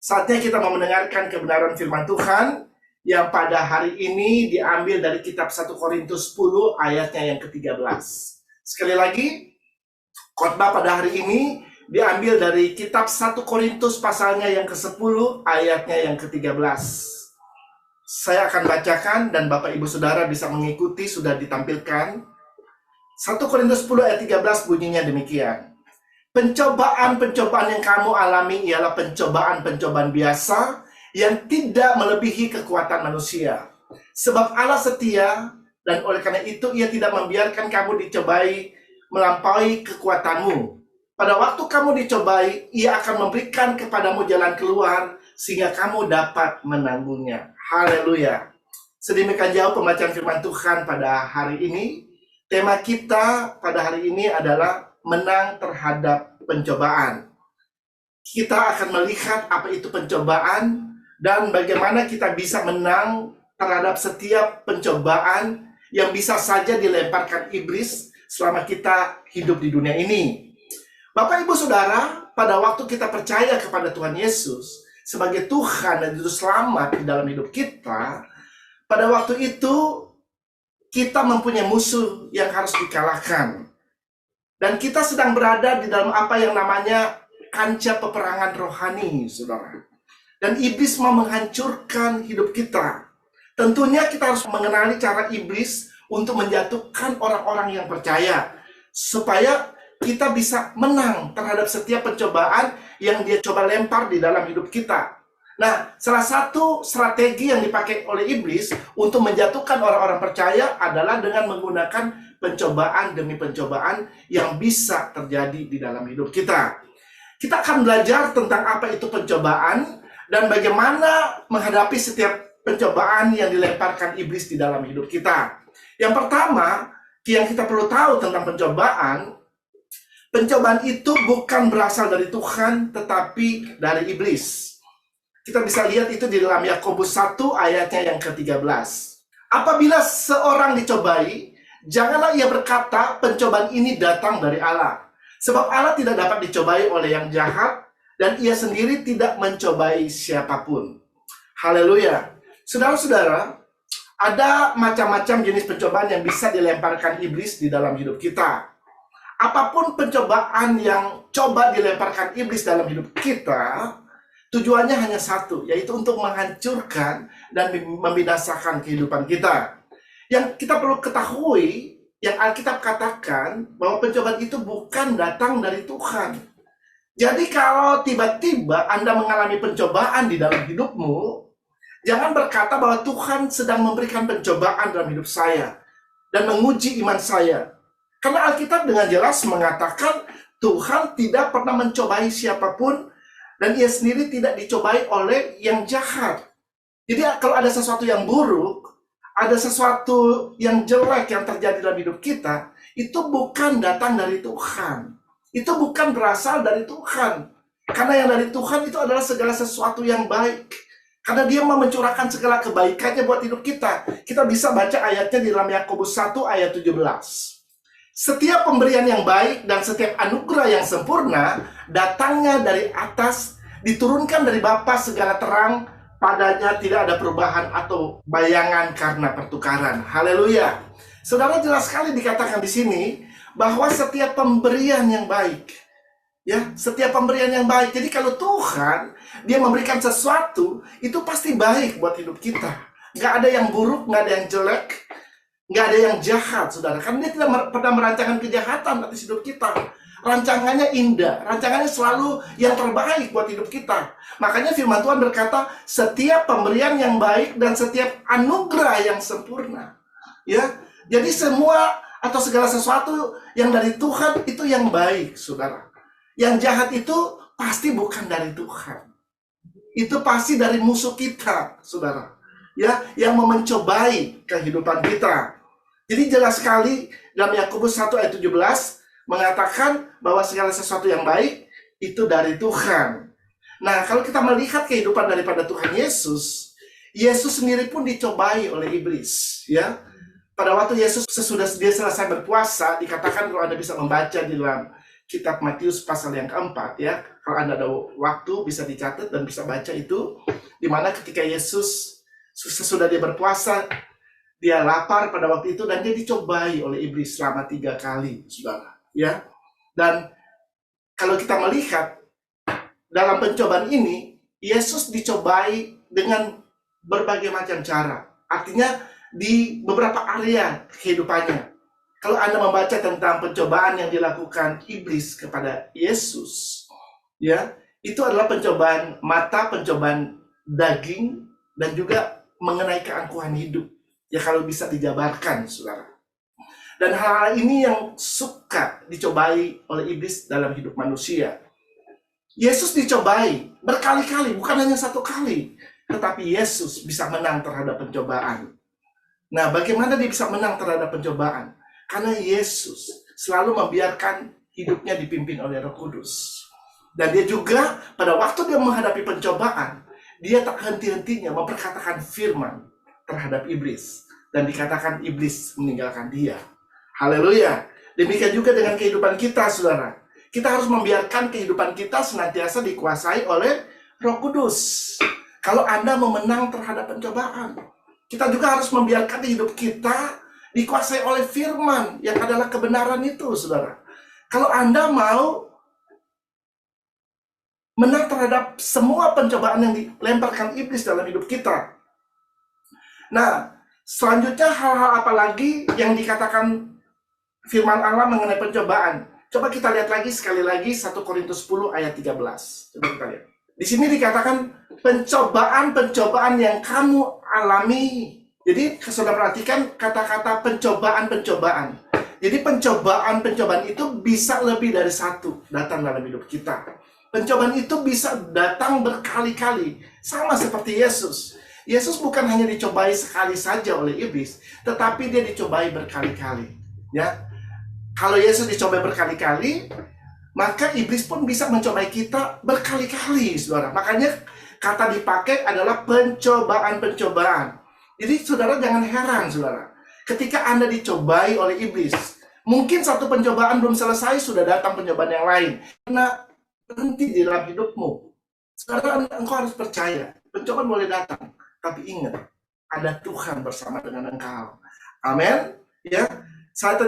Saatnya kita mau mendengarkan kebenaran firman Tuhan yang pada hari ini diambil dari kitab 1 Korintus 10 ayatnya yang ke-13. Sekali lagi, khotbah pada hari ini diambil dari kitab 1 Korintus pasalnya yang ke-10 ayatnya yang ke-13. Saya akan bacakan dan Bapak Ibu Saudara bisa mengikuti, sudah ditampilkan. 1 Korintus 10 ayat 13 bunyinya demikian. Pencobaan-pencobaan yang kamu alami ialah pencobaan-pencobaan biasa yang tidak melebihi kekuatan manusia. Sebab Allah setia, dan oleh karena itu Ia tidak membiarkan kamu dicobai melampaui kekuatanmu. Pada waktu kamu dicobai, Ia akan memberikan kepadamu jalan keluar sehingga kamu dapat menanggungnya. Haleluya. Sedemikian jauh pembacaan firman Tuhan pada hari ini. Tema kita pada hari ini adalah menang terhadap pencobaan. Kita akan melihat apa itu pencobaan dan bagaimana kita bisa menang terhadap setiap pencobaan yang bisa saja dilemparkan iblis selama kita hidup di dunia ini. Bapak Ibu Saudara, pada waktu kita percaya kepada Tuhan Yesus sebagai Tuhan dan Juru Selamat di dalam hidup kita, pada waktu itu kita mempunyai musuh yang harus dikalahkan. Dan kita sedang berada di dalam apa yang namanya kancah peperangan rohani, saudara. Dan iblis mau menghancurkan hidup kita. Tentunya kita harus mengenali cara iblis untuk menjatuhkan orang-orang yang percaya. Supaya kita bisa menang terhadap setiap pencobaan yang dia coba lempar di dalam hidup kita. Nah, salah satu strategi yang dipakai oleh iblis untuk menjatuhkan orang-orang percaya adalah dengan menggunakan pencobaan demi pencobaan yang bisa terjadi di dalam hidup kita. Kita akan belajar tentang apa itu pencobaan dan bagaimana menghadapi setiap pencobaan yang dilemparkan iblis di dalam hidup kita. Yang pertama, yang kita perlu tahu tentang pencobaan itu bukan berasal dari Tuhan, tetapi dari iblis. Kita bisa lihat itu di dalam Yakobus 1 ayatnya yang ke-13. Apabila seorang dicobai, janganlah ia berkata, pencobaan ini datang dari Allah. Sebab Allah tidak dapat dicobai oleh yang jahat, dan ia sendiri tidak mencobai siapapun. Haleluya. Saudara-saudara, ada macam-macam jenis pencobaan yang bisa dilemparkan iblis di dalam hidup kita. Apapun pencobaan yang coba dilemparkan iblis dalam hidup kita, tujuannya hanya satu, yaitu untuk menghancurkan dan membinasakan kehidupan kita. Yang kita perlu ketahui, yang Alkitab katakan bahwa pencobaan itu bukan datang dari Tuhan. Jadi kalau tiba-tiba Anda mengalami pencobaan di dalam hidupmu, jangan berkata bahwa Tuhan sedang memberikan pencobaan dalam hidup saya dan menguji iman saya. Karena Alkitab dengan jelas mengatakan Tuhan tidak pernah mencobai siapapun dan Ia sendiri tidak dicobai oleh yang jahat. Jadi kalau ada sesuatu yang buruk, ada sesuatu yang jelek yang terjadi dalam hidup kita, itu bukan datang dari Tuhan. Itu bukan berasal dari Tuhan. Karena yang dari Tuhan itu adalah segala sesuatu yang baik. Karena Dia mau mencurahkan segala kebaikannya buat hidup kita. Kita bisa baca ayatnya di dalam Yakobus 1 ayat 17. Setiap pemberian yang baik dan setiap anugerah yang sempurna datangnya dari atas, diturunkan dari Bapa segala terang, padanya tidak ada perubahan atau bayangan karena pertukaran. Haleluya. Saudara, jelas sekali dikatakan di sini bahwa setiap pemberian yang baik, ya, setiap pemberian yang baik. Jadi kalau Tuhan Dia memberikan sesuatu, itu pasti baik buat hidup kita. Nggak ada yang buruk, nggak ada yang jelek, nggak ada yang jahat, saudara. Karena Dia tidak pernah merancangkan kejahatan atas hidup kita. Rancangannya indah, rancangannya selalu yang terbaik buat hidup kita. Makanya firman Tuhan berkata, setiap pemberian yang baik dan setiap anugerah yang sempurna. Ya, jadi semua atau segala sesuatu yang dari Tuhan itu yang baik, saudara. Yang jahat itu pasti bukan dari Tuhan. Itu pasti dari musuh kita, saudara. Ya, yang mau mencobai kehidupan kita. Jadi jelas sekali dalam Yakobus 1 ayat 17 mengatakan bahwa segala sesuatu yang baik itu dari Tuhan. Nah, kalau kita melihat kehidupan daripada Tuhan Yesus, Yesus sendiri pun dicobai oleh iblis, ya. Pada waktu Yesus sesudah dia selesai berpuasa, dikatakan kalau Anda bisa membaca di dalam kitab Matius pasal yang keempat ya. Kalau Anda ada waktu bisa dicatat dan bisa baca itu, di mana ketika Yesus sesudah dia berpuasa, dia lapar pada waktu itu dan dia dicobai oleh iblis selama 3 kali, saudara. Ya, dan kalau kita melihat dalam pencobaan ini, Yesus dicobai dengan berbagai macam cara. Artinya di beberapa area kehidupannya. Kalau Anda membaca tentang pencobaan yang dilakukan iblis kepada Yesus, ya, itu adalah pencobaan mata, pencobaan daging, dan juga mengenai keangkuhan hidup. Ya kalau bisa dijabarkan, saudara. Dan hal ini yang suka dicobai oleh iblis dalam hidup manusia. Yesus dicobai berkali-kali, bukan hanya 1 kali. Tetapi Yesus bisa menang terhadap pencobaan. Nah, bagaimana dia bisa menang terhadap pencobaan? Karena Yesus selalu membiarkan hidupnya dipimpin oleh Roh Kudus. Dan dia juga pada waktu dia menghadapi pencobaan, dia tak henti-hentinya memperkatakan firman terhadap iblis. Dan dikatakan iblis meninggalkan dia. Haleluya. Demikian juga dengan kehidupan kita, saudara. Kita harus membiarkan kehidupan kita senantiasa dikuasai oleh Roh Kudus. Kalau Anda mau menang terhadap pencobaan, kita juga harus membiarkan hidup kita dikuasai oleh firman yang adalah kebenaran itu, saudara. Kalau Anda mau menang terhadap semua pencobaan yang dilemparkan iblis dalam hidup kita. Nah, selanjutnya hal-hal apa lagi yang dikatakan firman Allah mengenai pencobaan? Coba kita lihat lagi sekali lagi 1 Korintus 10 ayat 13. Coba kita lihat. Di sini dikatakan pencobaan-pencobaan yang kamu alami. Jadi saudara perhatikan kata-kata pencobaan-pencobaan. Jadi pencobaan-pencobaan itu bisa lebih dari 1 datang dalam hidup kita. Pencobaan itu bisa datang berkali-kali. Sama seperti Yesus. Yesus bukan hanya dicobai sekali saja oleh iblis, tetapi dia dicobai berkali-kali. Ya, kalau Yesus dicobai berkali-kali, maka iblis pun bisa mencobai kita berkali-kali, saudara. Makanya kata dipakai adalah pencobaan-pencobaan. Jadi saudara jangan heran, saudara. Ketika Anda dicobai oleh iblis, mungkin 1 pencobaan belum selesai, sudah datang pencobaan yang lain. Karena berhenti di dalam hidupmu. Saudara, engkau harus percaya. Pencobaan boleh datang, tapi ingat, ada Tuhan bersama dengan engkau. Amin. Ya, saya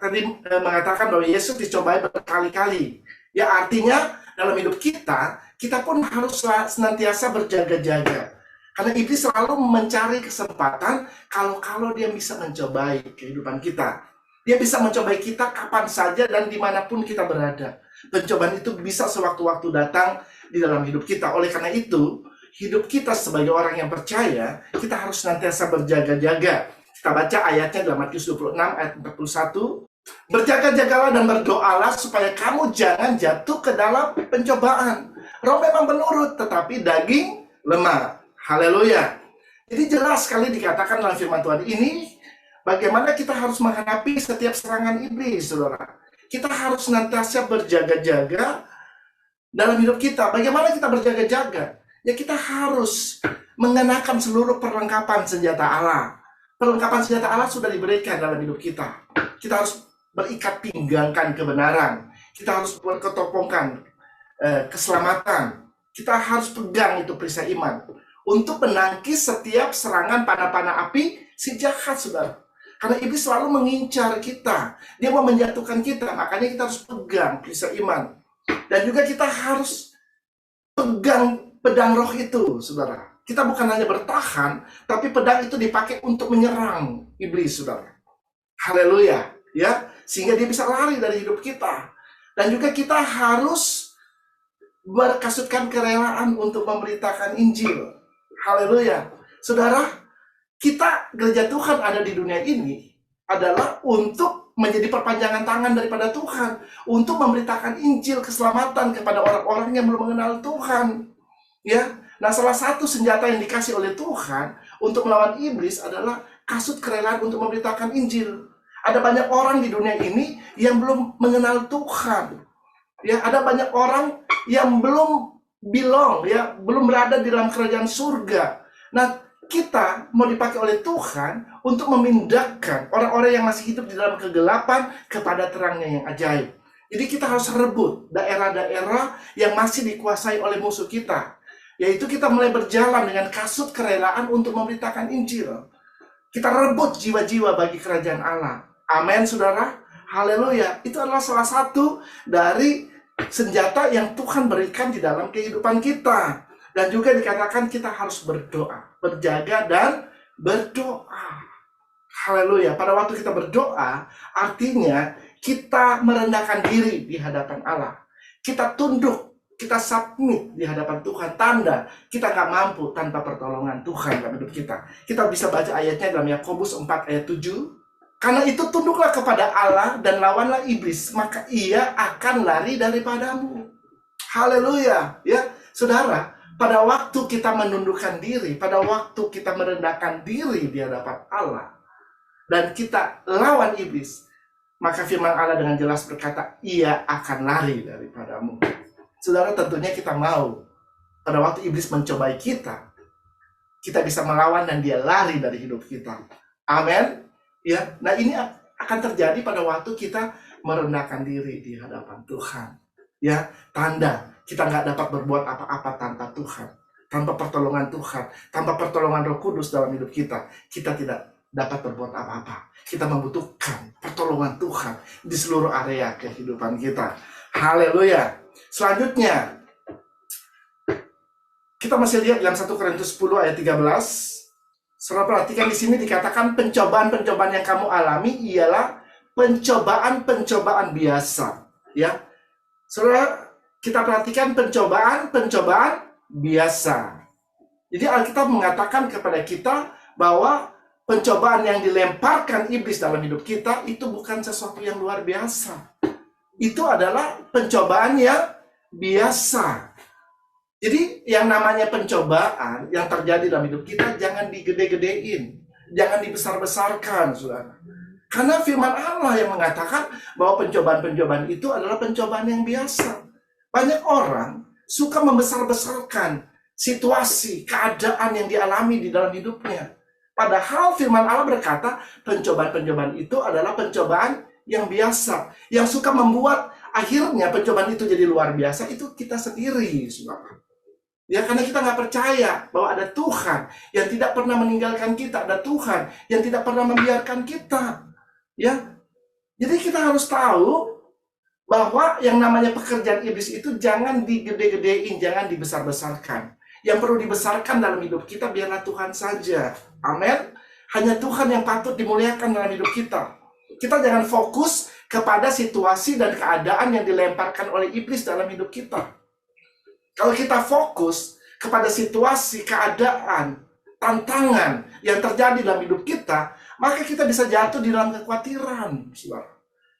tadi mengatakan bahwa Yesus dicobai berkali-kali. Ya, artinya dalam hidup kita pun harus senantiasa berjaga-jaga. Karena iblis selalu mencari kesempatan kalau dia bisa mencobai kehidupan kita. Dia bisa mencobai kita kapan saja dan dimanapun kita berada. Pencobaan itu bisa sewaktu-waktu datang di dalam hidup kita. Oleh karena itu, hidup kita sebagai orang yang percaya, kita harus senantiasa berjaga-jaga. Kita baca ayatnya dalam Matius 26 ayat 41. Berjaga-jagalah dan berdoalah supaya kamu jangan jatuh ke dalam pencobaan. Roh memang menurut, tetapi daging lemah. Haleluya. Jadi jelas sekali dikatakan dalam firman Tuhan ini, bagaimana kita harus menghadapi setiap serangan iblis, saudara. Kita harus senantiasa berjaga-jaga dalam hidup kita. Bagaimana kita berjaga-jaga? Ya kita harus mengenakan seluruh perlengkapan senjata Allah. Perlengkapan senjata Allah sudah diberikan dalam hidup kita. Kita harus berikat pinggangkan kebenaran. Kita harus berketopongkan keselamatan. Kita harus pegang itu perisai iman untuk menangkis setiap serangan panah-panah api si jahat, saudara. Karena iblis selalu mengincar kita. Dia mau menjatuhkan kita. Makanya kita harus pegang perisai iman. Dan juga kita harus pegang pedang roh itu, saudara. Kita bukan hanya bertahan, tapi pedang itu dipakai untuk menyerang iblis, saudara. Haleluya, ya. Sehingga dia bisa lari dari hidup kita. Dan juga kita harus berkasutkan kerelaan untuk memberitakan Injil. Haleluya. Saudara, kita gereja Tuhan ada di dunia ini adalah untuk menjadi perpanjangan tangan daripada Tuhan, untuk memberitakan Injil keselamatan kepada orang-orang yang belum mengenal Tuhan. Ya. Nah, salah satu senjata yang dikasih oleh Tuhan untuk melawan iblis adalah kasut kerelaan untuk memberitakan Injil. Ada banyak orang di dunia ini yang belum mengenal Tuhan. Ya, ada banyak orang yang belum belong, ya, belum berada di dalam kerajaan surga. Nah, kita mau dipakai oleh Tuhan untuk memindahkan orang-orang yang masih hidup di dalam kegelapan kepada terangnya yang ajaib. Jadi kita harus rebut daerah-daerah yang masih dikuasai oleh musuh kita. Yaitu kita mulai berjalan dengan kasut kerelaan untuk memberitakan Injil. Kita rebut jiwa-jiwa bagi kerajaan Allah. Amin, saudara. Haleluya. Itu adalah salah satu dari senjata yang Tuhan berikan di dalam kehidupan kita. Dan juga dikatakan kita harus berdoa, berjaga dan berdoa. Haleluya. Pada waktu kita berdoa, artinya kita merendahkan diri di hadapan Allah. Kita tunduk, kita submit di hadapan Tuhan. Tanda kita nggak mampu tanpa pertolongan Tuhan dalam hidup kita. Kita bisa baca ayatnya dalam Yakobus 4 ayat 7. Karena itu tunduklah kepada Allah dan lawanlah iblis, maka ia akan lari daripadamu. Haleluya. Ya, saudara, pada waktu kita menundukkan diri, pada waktu kita merendahkan diri di hadapan Allah, dan kita lawan iblis, maka firman Allah dengan jelas berkata, ia akan lari daripadamu. Saudara, tentunya kita mau pada waktu iblis mencobai kita bisa melawan dan dia lari dari hidup kita. Amin. Ya, nah ini akan terjadi pada waktu kita merendahkan diri di hadapan Tuhan. Ya, tanda kita nggak dapat berbuat apa-apa tanpa Tuhan, tanpa pertolongan Tuhan, tanpa pertolongan Roh Kudus dalam hidup kita. Kita tidak dapat berbuat apa-apa. Kita membutuhkan pertolongan Tuhan di seluruh area kehidupan kita. Haleluya. Selanjutnya, kita masih lihat dalam 1 Korintus 10 ayat 13. Saudara perhatikan di sini dikatakan pencobaan-pencobaan yang kamu alami ialah pencobaan-pencobaan biasa. Ya, saudara, kita perhatikan pencobaan-pencobaan biasa. Jadi Alkitab mengatakan kepada kita bahwa pencobaan yang dilemparkan iblis dalam hidup kita itu bukan sesuatu yang luar biasa. Itu adalah pencobaan yang biasa. Jadi yang namanya pencobaan yang terjadi dalam hidup kita jangan digede-gedein, jangan dibesar-besarkan, saudara. Karena firman Allah yang mengatakan bahwa pencobaan-pencobaan itu adalah pencobaan yang biasa. Banyak orang suka membesar-besarkan situasi, keadaan yang dialami di dalam hidupnya. Padahal firman Allah berkata pencobaan-pencobaan itu adalah pencobaan yang biasa. Yang suka membuat akhirnya pencobaan itu jadi luar biasa itu kita sendiri, saudara. Ya, karena kita nggak percaya bahwa ada Tuhan yang tidak pernah meninggalkan kita, ada Tuhan yang tidak pernah membiarkan kita. Ya, jadi kita harus tahu bahwa yang namanya pekerjaan iblis itu jangan digede-gedein, jangan dibesar-besarkan. Yang perlu dibesarkan dalam hidup kita biarlah Tuhan saja. Amin. Hanya Tuhan yang patut dimuliakan dalam hidup kita. Kita jangan fokus kepada situasi dan keadaan yang dilemparkan oleh iblis dalam hidup kita. Kalau kita fokus kepada situasi, keadaan, tantangan yang terjadi dalam hidup kita, maka kita bisa jatuh di dalam kekhawatiran, saudara.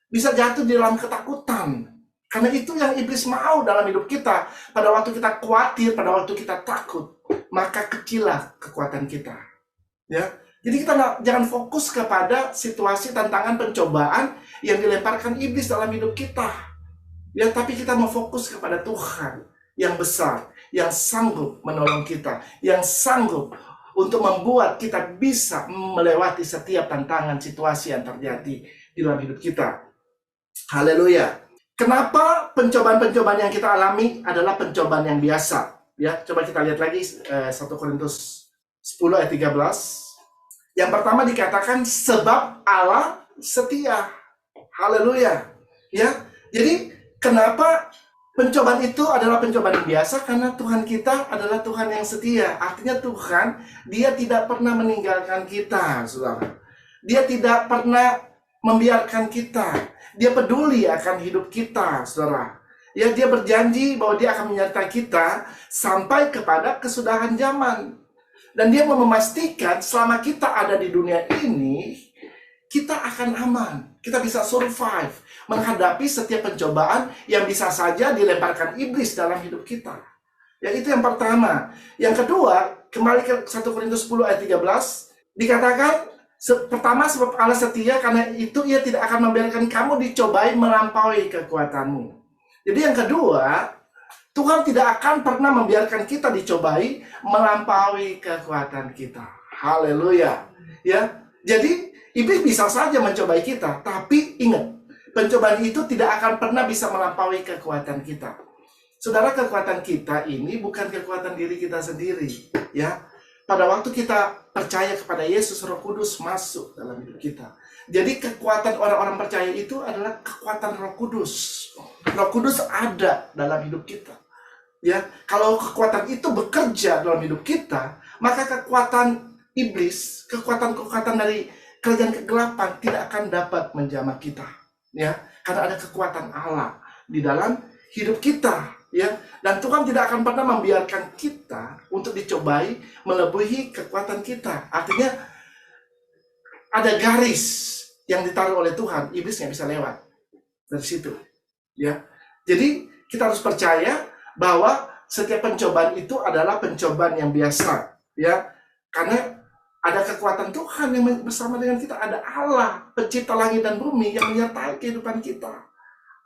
Bisa jatuh di dalam ketakutan. Karena itu yang iblis mau dalam hidup kita. Pada waktu kita khawatir, pada waktu kita takut, maka kecillah kekuatan kita. Ya, jadi kita jangan fokus kepada situasi, tantangan, pencobaan yang dilemparkan iblis dalam hidup kita. Ya, tapi kita mau fokus kepada Tuhan yang besar, yang sanggup menolong kita, yang sanggup untuk membuat kita bisa melewati setiap tantangan situasi yang terjadi di dalam hidup kita. Haleluya. Kenapa pencobaan-pencobaan yang kita alami adalah pencobaan yang biasa? Ya, coba kita lihat lagi 1 Korintus 10 ayat 13. Yang pertama dikatakan sebab Allah setia. Haleluya. Ya. Jadi kenapa pencobaan itu adalah pencobaan yang biasa? Karena Tuhan kita adalah Tuhan yang setia. Artinya Tuhan, dia tidak pernah meninggalkan kita, saudara. Dia tidak pernah membiarkan kita. Dia peduli akan hidup kita, saudara. Ya, dia berjanji bahwa dia akan menyertai kita sampai kepada kesudahan zaman. Dan dia mau memastikan selama kita ada di dunia ini, kita akan aman. Kita bisa survive menghadapi setiap pencobaan yang bisa saja dilemparkan iblis dalam hidup kita. Ya, itu yang pertama. Yang kedua, kembali ke 1 Korintus 10 ayat 13, dikatakan pertama sebab Allah setia, karena itu ia tidak akan membiarkan kamu dicobai melampaui kekuatanmu. Jadi yang kedua, Tuhan tidak akan pernah membiarkan kita dicobai melampaui kekuatan kita. Haleluya. Ya. Jadi iblis bisa saja mencobai kita, tapi ingat, Pencobaan itu tidak akan pernah bisa melampaui kekuatan kita. Saudara, kekuatan kita ini bukan kekuatan diri kita sendiri, ya. Pada waktu kita percaya kepada Yesus, Roh Kudus masuk dalam hidup kita. Jadi kekuatan orang-orang percaya itu adalah kekuatan Roh Kudus. Roh Kudus ada dalam hidup kita. Ya, kalau kekuatan itu bekerja dalam hidup kita, maka kekuatan iblis, kekuatan-kekuatan dari kerajaan kegelapan tidak akan dapat menjamah kita. Ya, karena ada kekuatan Allah di dalam hidup kita, ya. Dan Tuhan tidak akan pernah membiarkan kita untuk dicobai melebihi kekuatan kita. Artinya ada garis yang ditaruh oleh Tuhan, iblis nggak bisa lewat dari situ, ya. Jadi kita harus percaya bahwa setiap pencobaan itu adalah pencobaan yang biasa, ya. Karena ada kekuatan Tuhan yang bersama dengan kita. Ada Allah, pencipta langit dan bumi, yang menyertai kehidupan kita.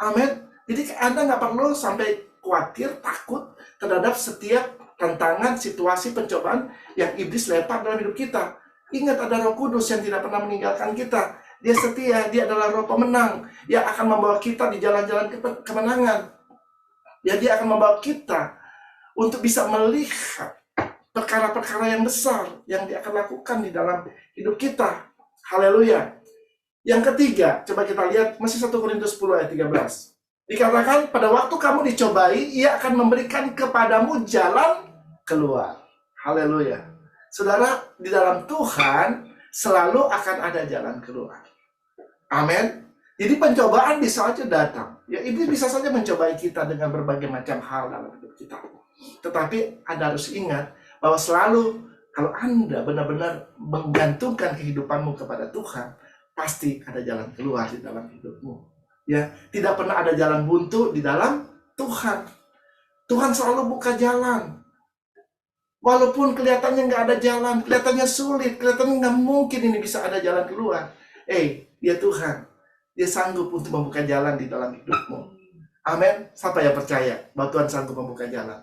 Amin. Jadi Anda nggak perlu sampai khawatir, takut terhadap setiap tantangan, situasi, pencobaan yang iblis lempar dalam hidup kita. Ingat, ada Roh Kudus yang tidak pernah meninggalkan kita. Dia setia, dia adalah Roh pemenang yang akan membawa kita di jalan-jalan kemenangan. Ya, dia akan membawa kita untuk bisa melihat perkara-perkara yang besar yang dia akan lakukan di dalam hidup kita. Haleluya. Yang ketiga, coba kita lihat, masih 1 Korintus 10 ayat 13. Dikatakan, pada waktu kamu dicobai, ia akan memberikan kepadamu jalan keluar. Haleluya. Saudara, di dalam Tuhan selalu akan ada jalan keluar. Amin. Jadi pencobaan bisa saja datang. Ya, iblis bisa saja mencobai kita dengan berbagai macam hal dalam hidup kita. Tetapi Anda harus ingat bahwa selalu kalau Anda benar-benar menggantungkan kehidupanmu kepada Tuhan, pasti ada jalan keluar di dalam hidupmu. Ya, tidak pernah ada jalan buntu di dalam Tuhan. Tuhan selalu buka jalan. Walaupun kelihatannya nggak ada jalan, kelihatannya sulit, kelihatannya nggak mungkin ini bisa ada jalan keluar. Dia Tuhan. Dia sanggup untuk membuka jalan di dalam hidupmu. Amin. Siapa yang percaya bahwa Tuhan sanggup membuka jalan?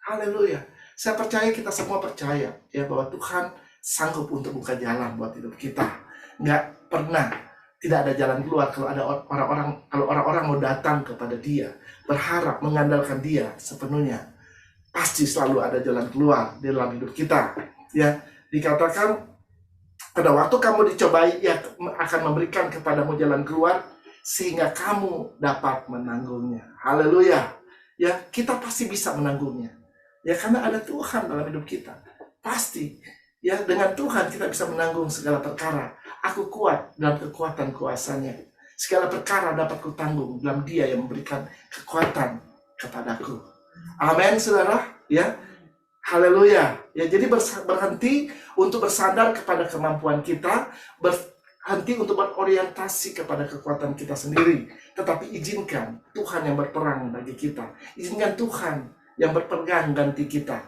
Haleluya. Saya percaya, kita semua percaya ya bahwa Tuhan sanggup untuk buka jalan buat hidup kita. Nggak pernah tidak ada jalan keluar kalau ada orang-orang mau datang kepada Dia, berharap mengandalkan Dia sepenuhnya. Pasti selalu ada jalan keluar di dalam hidup kita. Ya, dikatakan pada waktu kamu dicobai, Ia akan memberikan kepadamu jalan keluar sehingga kamu dapat menanggungnya. Haleluya. Ya, kita pasti bisa menanggungnya. Ya, karena ada Tuhan dalam hidup kita. Pasti. Ya, dengan Tuhan kita bisa menanggung segala perkara. Aku kuat dalam kekuatan kuasanya. Segala perkara dapat kutanggung dalam Dia yang memberikan kekuatan kepadaku. Amin, saudara. Ya, haleluya. Ya, jadi berhenti untuk bersandar kepada kemampuan kita, berhenti untuk berorientasi kepada kekuatan kita sendiri. Tetapi izinkan Tuhan yang berperang bagi kita. Izinkan Tuhan yang berpegang ganti kita.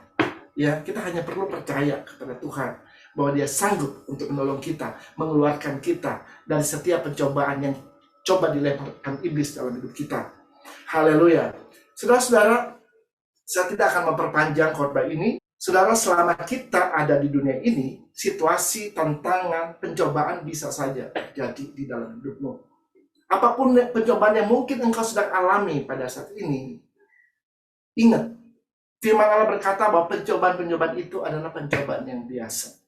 Ya, kita hanya perlu percaya kepada Tuhan bahwa Dia sanggup untuk menolong kita, mengeluarkan kita dari setiap pencobaan yang coba dilemparkan iblis dalam hidup kita. Haleluya. Saudara-saudara, saya tidak akan memperpanjang khotbah ini. Saudara, selama kita ada di dunia ini, situasi, tantangan, pencobaan bisa saja terjadi di dalam hidupmu. Apapun pencobaan yang mungkin engkau sedang alami pada saat ini, ingat, firman Allah berkata bahwa pencobaan-pencobaan itu adalah pencobaan yang biasa.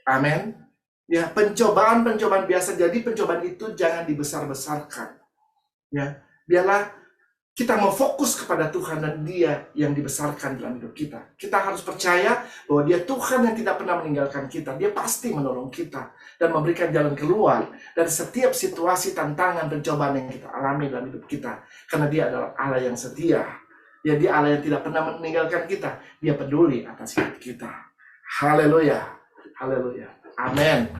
Amin. Ya, pencobaan-pencobaan biasa. Jadi pencobaan itu jangan dibesar-besarkan. Ya, biarlah kita mau fokus kepada Tuhan dan Dia yang dibesarkan dalam hidup kita. Kita harus percaya bahwa Dia Tuhan yang tidak pernah meninggalkan kita. Dia pasti menolong kita dan memberikan jalan keluar dari setiap situasi, tantangan, pencobaan yang kita alami dalam hidup kita. Karena Dia adalah Allah yang setia. Ya, Dia Allah yang tidak pernah meninggalkan kita. Dia peduli atas hidup kita. Haleluya. Haleluya. Amin.